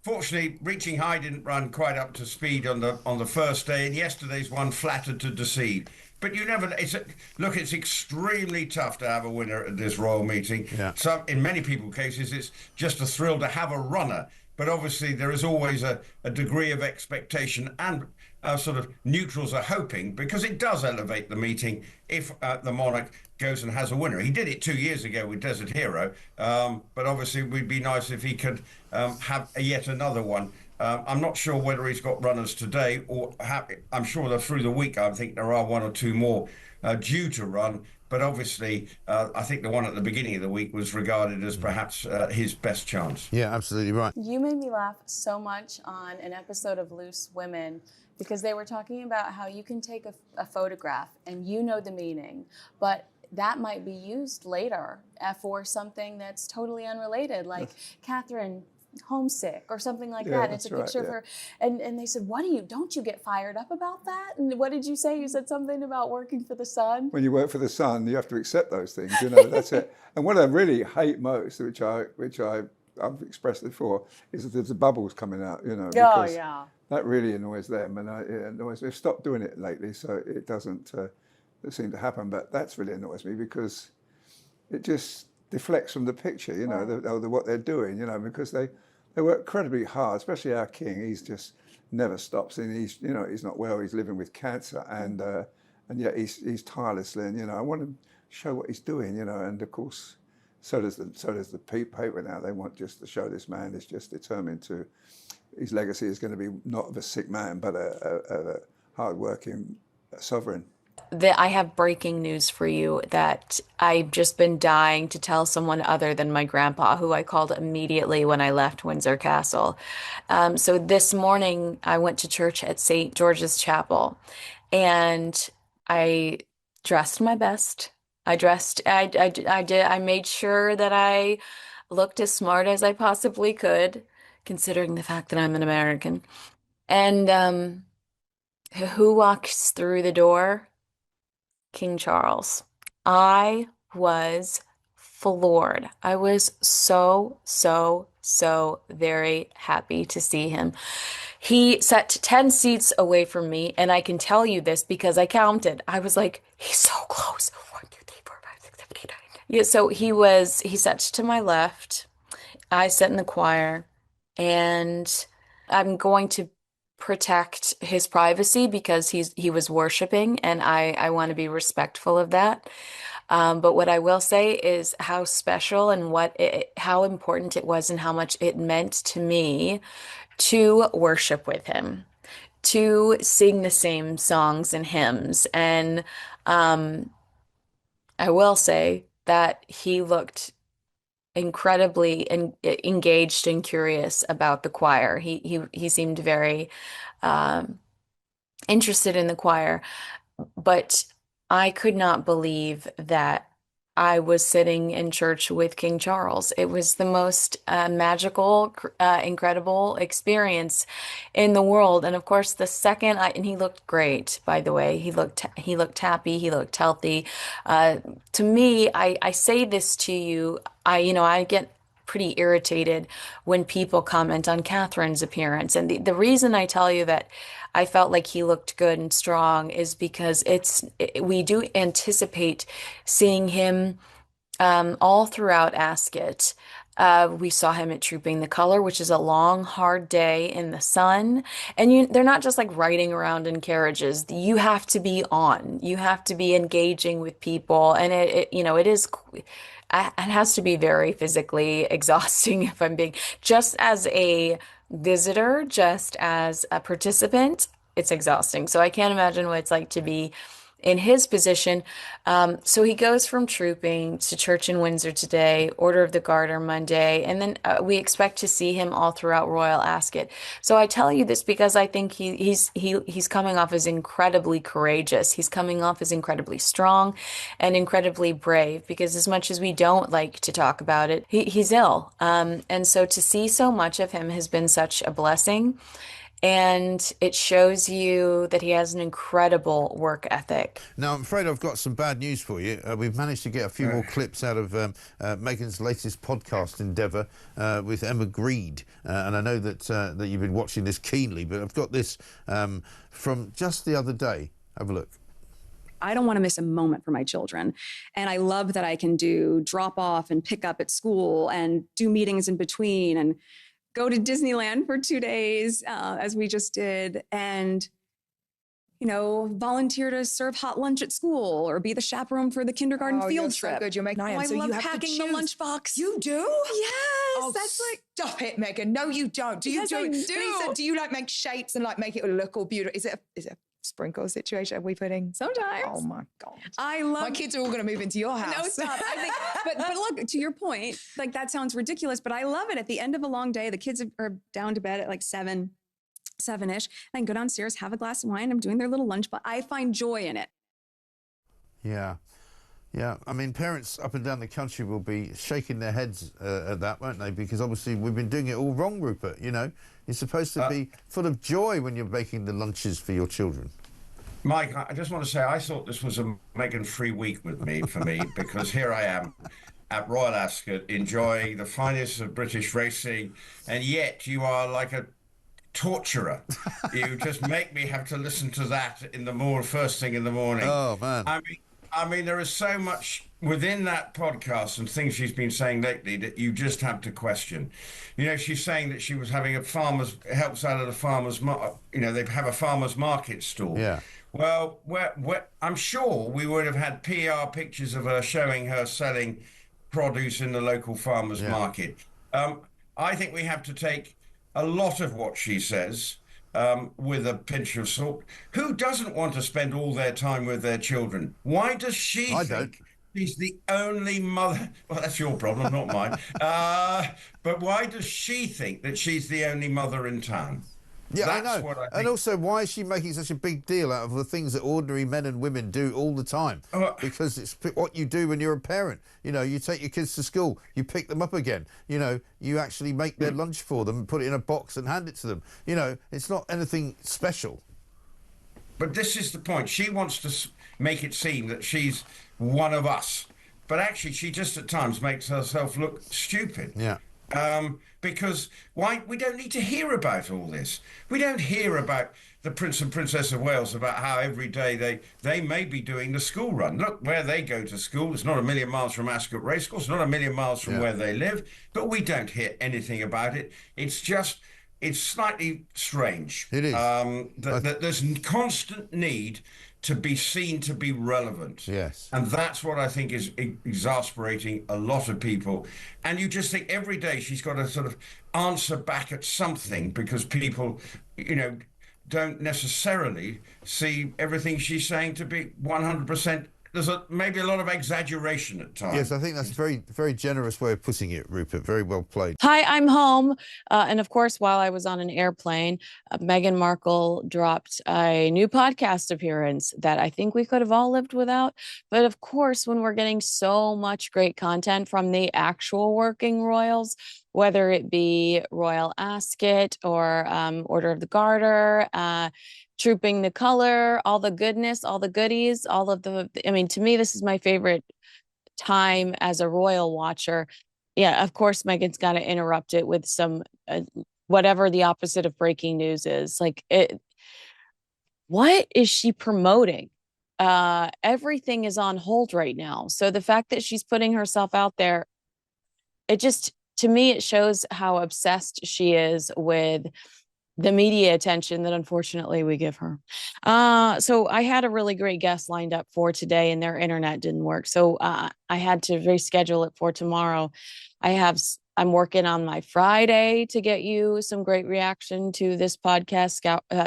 Fortunately, Reaching High didn't run quite up to speed on the first day, and yesterday's one flattered to deceive. But you never. It's extremely tough to have a winner at this royal meeting. Yeah. So in many people's cases, it's just a thrill to have a runner. But obviously, there is always a degree of expectation and sort of neutrals are hoping, because it does elevate the meeting if the monarch goes and has a winner. He did it 2 years ago with Desert Hero, but obviously it would be nice if he could have yet another one. I'm not sure whether he's got runners today or I'm sure that through the week I think there are 1 or 2 more due to run. But obviously, I think the one at the beginning of the week was regarded as perhaps his best chance. Yeah, absolutely right. You made me laugh so much on an episode of Loose Women because they were talking about how you can take a photograph and you know the meaning, but that might be used later for something that's totally unrelated, like Catherine homesick or something like that. It's a picture of her. And they said, don't you get fired up about that? And what did you say? You said something about working for the Sun? When you work for the Sun, you have to accept those things, that's it. And what I really hate most, which I've expressed before, is that the bubbles coming out, because that really annoys them, and it annoys me. I've stopped doing it lately, so it doesn't seem to happen, but that's really annoys me because it just deflects from the picture, what they're doing, because they work incredibly hard, especially our King. He's just never stops, and he's not well. He's living with cancer, and yet he's tirelessly, and I want to show what he's doing, and of course, so does the paper now. They want just to show this man is just determined to. His legacy is going to be not of a sick man, but a hard-working sovereign. I have breaking news for you that I've just been dying to tell someone other than my grandpa, who I called immediately when I left Windsor Castle. So this morning I went to church at St. George's Chapel, and I dressed my best. I made sure that I looked as smart as I possibly could, considering the fact that I'm an American. And who walks through the door? King Charles. I was floored. I was so, so, so very happy to see him. He sat 10 seats away from me, and I can tell you this because I counted. I was like, he's so close. 1, 2, 3, 4, 5, 6, 7, 8, 9. Yeah, so he sat to my left. I sat in the choir, and I'm going to protect his privacy because he was worshiping, and I want to be respectful of that. But what I will say is how special and how important it was and how much it meant to me to worship with him, to sing the same songs and hymns. And I will say that he looked incredibly engaged and curious about the choir. He seemed very interested in the choir, but I could not believe that I was sitting in church with King Charles. It was the most magical, incredible experience in the world. And of course, and he looked great, by the way. He looked happy. He looked healthy. To me, I say this to you. I get pretty irritated when people comment on Catherine's appearance. And the reason I tell you that I felt like he looked good and strong is because we do anticipate seeing him all throughout Ascot. We saw him at Trooping the Color, which is a long, hard day in the sun. And they're not just like riding around in carriages. You have to be on. You have to be engaging with people. And it has to be very physically exhausting if I'm being, just as a visitor, just as a participant, it's exhausting. So I can't imagine what it's like to be in his position. So he goes from trooping to church in Windsor today, Order of the Garter Monday, and then we expect to see him all throughout Royal Ascot. So I tell you this because I think he's coming off as incredibly courageous. He's coming off as incredibly strong and incredibly brave, because as much as we don't like to talk about it, he's ill. And so to see so much of him has been such a blessing. And it shows you that he has an incredible work ethic. Now, I'm afraid I've got some bad news for you. We've managed to get a few more clips out of Meghan's latest podcast endeavour with Emma Greed. And I know that you've been watching this keenly, but I've got this from just the other day. Have a look. I don't want to miss a moment for my children. And I love that I can do drop off and pick up at school and do meetings in between and go to Disneyland for 2 days, as we just did, and, volunteer to serve hot lunch at school or be the chaperone for the kindergarten field trip. So good. You're making I so love you have packing the lunchbox. You do? Yes, Oh, that's like. Stop it, Meghan. No, you don't. Do you Yes, do I it? do. Lisa, do you make shapes and make it look all beautiful? Is it a sprinkle situation? Are we putting? Sometimes. Oh my God. I love. My kids are all going to move into your house. No, stop. I think, but look, to your point, like that sounds ridiculous, but I love it. At the end of a long day, the kids are down to bed at like 7-ish. I can go downstairs, have a glass of wine. I'm doing their little lunch, but I find joy in it. Yeah. Yeah, I mean, parents up and down the country will be shaking their heads at that, won't they? Because obviously we've been doing it all wrong, Rupert, You're supposed to be full of joy when you're making the lunches for your children. Mike, I just want to say I thought this was a Meghan-free week for me, because here I am at Royal Ascot enjoying the finest of British racing, and yet you are like a torturer. You just make me have to listen to that first thing in the morning. Oh, man. I mean, there is so much within that podcast and things she's been saying lately that you just have to question. She's saying that she was having helps out at a farmer's, they have a farmer's market stall. Yeah. Well, I'm sure we would have had PR pictures of her showing her selling produce in the local farmer's market. I think we have to take a lot of what she says with a pinch of salt. Who doesn't want to spend all their time with their children? Why does she think she's the only mother? Well, that's your problem, not mine. But why does she think that she's the only mother in town? Yeah, I That's know. what I think. And also, why is she making such a big deal out of the things that ordinary men and women do all the time? Because it's what you do when you're a parent. You know, you take your kids to school, you pick them up again. You know, you actually make their lunch for them, put it in a box and hand it to them. You know, it's not anything special. But this is the point. She wants to make it seem that she's one of us. But actually, she just at times makes herself look stupid. Yeah. Because why? We don't need to hear about all this. We don't hear about the Prince and Princess of Wales, about how every day they may be doing the school run. Look where they go to school. It's not a million miles from Ascot Racecourse, not a million miles from where they live. But we don't hear anything about it. It's slightly strange. It is. That there's constant need to be seen to be relevant. Yes. And that's what I think is exasperating a lot of people. And you just think every day she's got to sort of answer back at something, because people, you know, don't necessarily see everything she's saying to be 100%. There's maybe a lot of exaggeration at times. Yes, I think that's a very, very generous way of putting it, Rupert. Very well played. Hi, I'm home. And of course, while I was on an airplane, Meghan Markle dropped a new podcast appearance that I think we could have all lived without. But of course, when we're getting so much great content from the actual working royals, whether it be Royal Ascot or Order of the Garter, Trooping the Color, all the goodness, all the goodies, all of the, I mean, to me, this is my favorite time as a royal watcher. Yeah, of course, Meghan's got to interrupt it with some, whatever the opposite of breaking news is. Like, what is she promoting? Everything is on hold right now. So the fact that she's putting herself out there, it just, to me, it shows how obsessed she is with the media attention that unfortunately we give her. So I had a really great guest lined up for today and their internet didn't work. So I had to reschedule it for tomorrow. I'm working on my Friday to get you some great reaction to this podcast.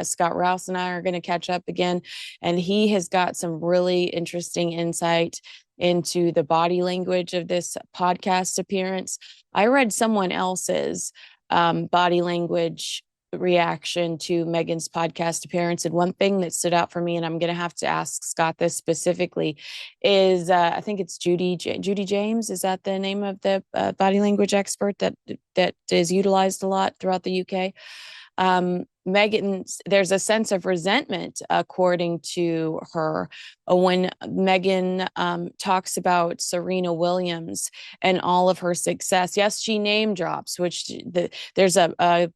Scott Rouse and I are going to catch up again. And he has got some really interesting insight into the body language of this podcast appearance. I read someone else's body language reaction to Meghan's podcast appearance. And one thing that stood out for me, and I'm going to have to ask Scott this specifically, is I think it's Judy James. Is that the name of the body language expert that is utilized a lot throughout the UK? Meghan, there's a sense of resentment, according to her, when Meghan talks about Serena Williams and all of her success. Yes, she name drops, which there's a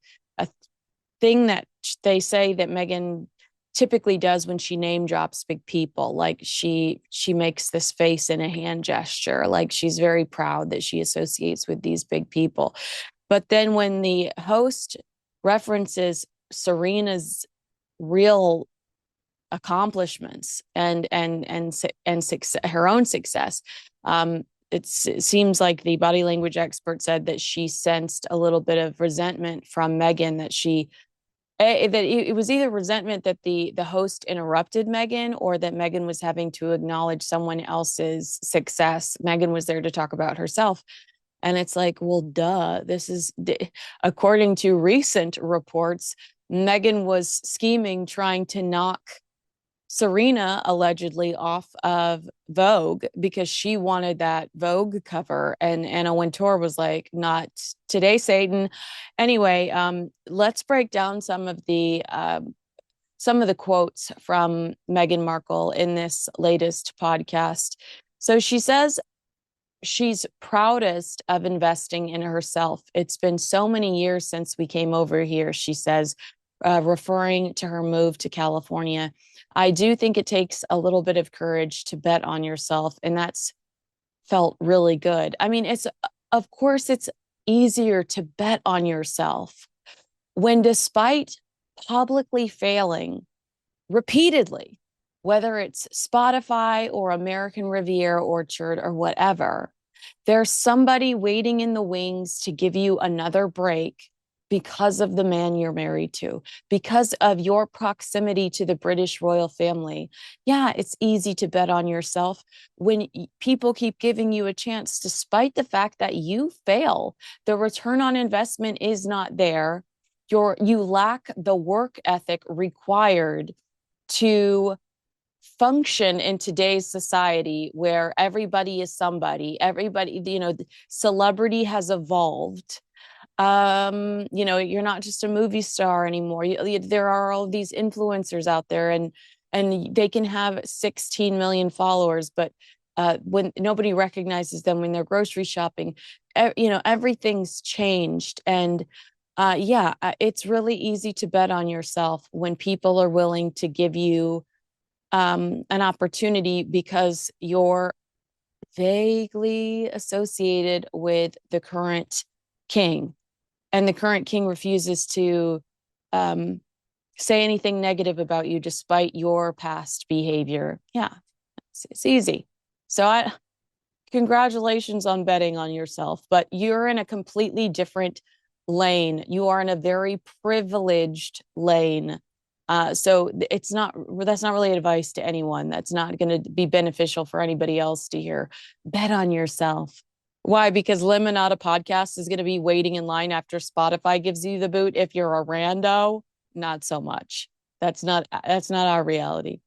thing that they say that Meghan typically does when she name drops big people. Like she makes this face and a hand gesture, like she's very proud that she associates with these big people. But then when the host references Serena's real accomplishments and success, her own success, it seems like the body language expert said that she sensed a little bit of resentment from Meghan, that it was either resentment that the host interrupted Meghan, or that Meghan was having to acknowledge someone else's success. Meghan was there to talk about herself. And it's like, well, duh, according to recent reports, Meghan was scheming, trying to knock Serena allegedly off of Vogue because she wanted that Vogue cover, and Anna Wintour was like, not today, Satan. Anyway, let's break down some of the quotes from Meghan Markle in this latest podcast. So she says she's proudest of investing in herself. It's been so many years since we came over here, she says, referring to her move to California. I do think it takes a little bit of courage to bet on yourself, and that's felt really good. I mean, of course it's easier to bet on yourself when, despite publicly failing repeatedly, whether it's Spotify or American Riviera Orchard or whatever, there's somebody waiting in the wings to give you another break because of the man you're married to, because of your proximity to the British royal family. Yeah, it's easy to bet on yourself when people keep giving you a chance, despite the fact that you fail. The return on investment is not there. you lack the work ethic required to function in today's society where everybody is somebody. Everybody, celebrity has evolved. You're not just a movie star anymore. There are all these influencers out there, and they can have 16 million followers, but when nobody recognizes them when they're grocery shopping, everything's changed. And it's really easy to bet on yourself when people are willing to give you an opportunity because you're vaguely associated with the current king, and the current king refuses to say anything negative about you despite your past behavior. Yeah, it's easy. So congratulations on betting on yourself, but you're in a completely different lane. You are in a very privileged lane. So that's not really advice to anyone. That's not going to be beneficial for anybody else to hear. Bet on yourself. Why? Because Lemonada Podcast is going to be waiting in line after Spotify gives you the boot. If you're a rando, not so much. That's not our reality.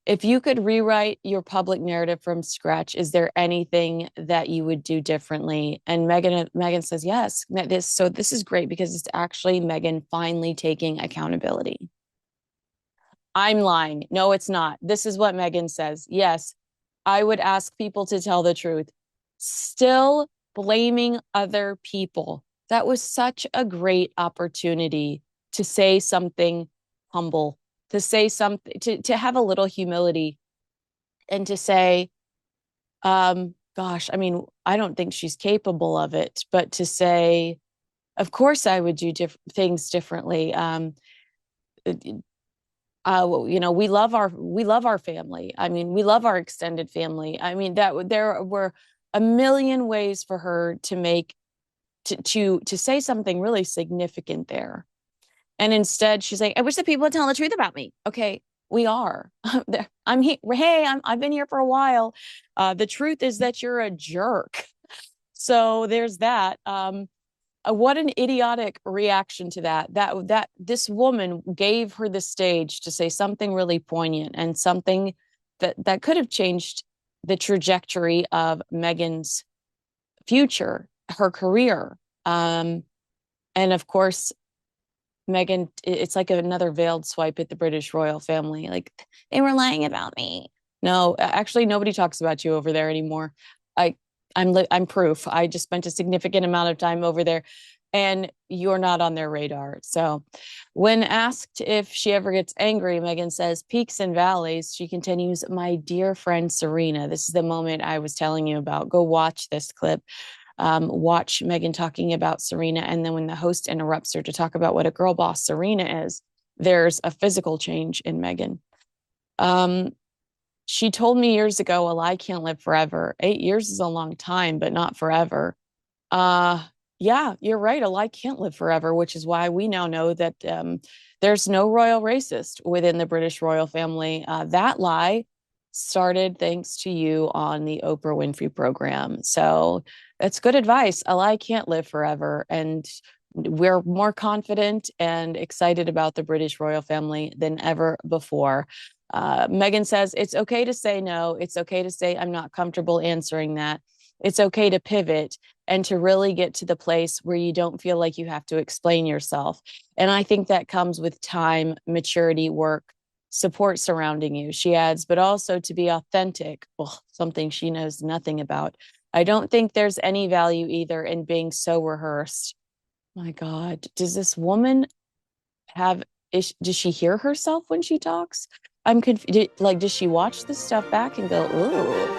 If you could rewrite your public narrative from scratch, is there anything that you would do differently? And Meghan says yes. This is great because it's actually Meghan finally taking accountability. I'm lying. No, it's not. This is what Meghan says. Yes, I would ask people to tell the truth. Still blaming other people. That was such a great opportunity to say something humble, to say something, to have a little humility, and to say, gosh, I mean, I don't think she's capable of it, but to say, of course I would do things differently. We love our family. I mean, we love our extended family. I mean, there were a million ways for her to say something really significant there. And instead she's like, I wish that people would tell the truth about me. Okay, we are. I'm here. Hey, I've been here for a while. The truth is that you're a jerk. So there's that. What an idiotic reaction to that this woman gave her the stage to say something really poignant and something that could have changed the trajectory of Meghan's future, her career. And of course, Meghan, it's like another veiled swipe at the British royal family. Like, they were lying about me. No, actually, nobody talks about you over there anymore. I'm proof. I just spent a significant amount of time over there, and you're not on their radar. So when asked if she ever gets angry, Meghan says, peaks and valleys. She continues, my dear friend Serena. This is the moment I was telling you about. Go watch this clip. Watch Meghan talking about Serena. And then when the host interrupts her to talk about what a girl boss Serena is, there's a physical change in Meghan. She told me years ago, a lie can't live forever. 8 years is a long time, but not forever. Yeah, you're right. A lie can't live forever, which is why we now know that there's no royal racist within the British royal family. That lie started thanks to you on the Oprah Winfrey program. So it's good advice. A lie can't live forever. And we're more confident and excited about the British royal family than ever before. Meghan says, it's okay to say no. It's okay to say, I'm not comfortable answering that. It's okay to pivot and to really get to the place where you don't feel like you have to explain yourself. And I think that comes with time, maturity, work, support surrounding you. She adds, but also to be authentic, something she knows nothing about. I don't think there's any value either in being so rehearsed. My God, does this woman does she hear herself when she talks? I'm confused. Like, does she watch this stuff back and go, ooh,